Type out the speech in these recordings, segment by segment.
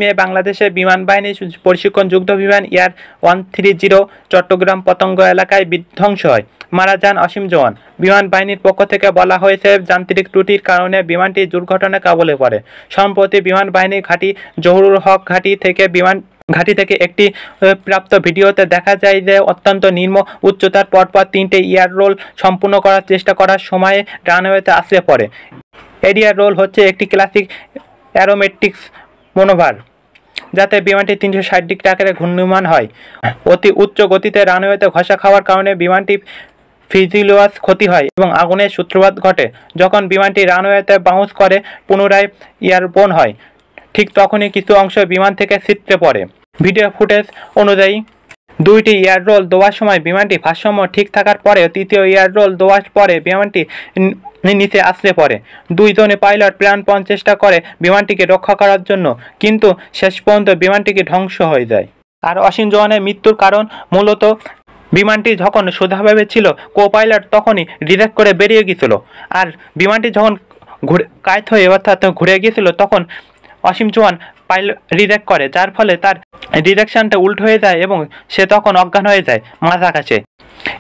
মে বাংলাদেশের বিমান বাহিনী প্রশিক্ষণ যুদ্ধ বিমান এয়ার 130 চট্টগ্রাম পতঙ্গ এলাকায় বিধ্বংস হয়, মারা যান অসীম জওয়ান। বিমান বাহিনীর পক্ষ থেকে বলা হয়েছে, যান্ত্রিক ত্রুটির কারণে বিমানটি দুর্ঘটনার কবলে পড়ে। সম্প্রতি বিমান বাহিনী ঘাঁটি জহুরুল হক ঘাঁটি থেকে একটি প্রাপ্ত ভিডিওতে দেখা যায় যে অত্যন্ত নিম্ন উচ্চতার পরপর 3টে এয়ার রোল সম্পূর্ণ করার চেষ্টা করার সময়ে রানওয়েতে আছড়ে পড়ে। এরিয়ার রোল হচ্ছে একটি ক্লাসিক অ্যারোমেটিক্স মনোভার, যাতে বিমানটি 360 ডিগ্রি আকারে ঘূর্ণয়মান হয়। অতি উচ্চ গতিতে রানওয়েতে ঘষা খাওয়ার কারণে বিমানটি ফিজিওলজিক্যাল ক্ষতি হয় এবং আগুনের সূত্রপাত ঘটে। যখন বিমানটি রানওয়েতে বাউন্স করে পুনরায় এয়ারবোর্ন হয়, ঠিক তখনই কিছু অংশ বিমান থেকে ছিটকে পড়ে। ভিডিও ফুটেজ অনুযায়ী 2টি এয়ার রোল দেওয়ার সময় বিমানটি ভারসাম্য ঠিক থাকার পরেও 3য় এয়ার রোল দেওয়ার পরে বিমানটি নিচে আছড়ে পড়ে। 2 জনে পাইলট প্রাণপণ চেষ্টা করে বিমানটিকে রক্ষা করার জন্য, কিন্তু শেষ পর্যন্ত বিমানটিকে ধ্বংস হয়ে যায়। আর অসীম জওয়ানের মৃত্যুর কারণ মূলত বিমানটি যখন সোজাভাবে ছিল, কো পাইলট তখনই ডিরেক্ট করে বেরিয়ে গিয়েছিল। আর বিমানটি যখন কাত হয়ে অর্থাৎ ঘুরে গিয়েছিল, তখন অসীম জওয়ান পাইলট ডিরেক্ট করে, যার ফলে তার ডিরেকশনটা উল্টো হয়ে যায় এবং সে তখন অজ্ঞান হয়ে যায় মাথা কাছে,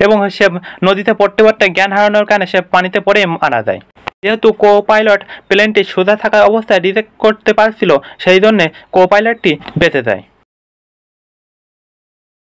এবং সে নদীতে পড়তে পড়তে জ্ঞান হারানোর কারণে সে পানিতে পড়ে মারা যায়। যেহেতু কো পাইলট প্লেনটি সোজা থাকা অবস্থায় ডিরেক্ট করতে পারছিল, সেই জন্যে কো পাইলটটি বেঁচে যায়।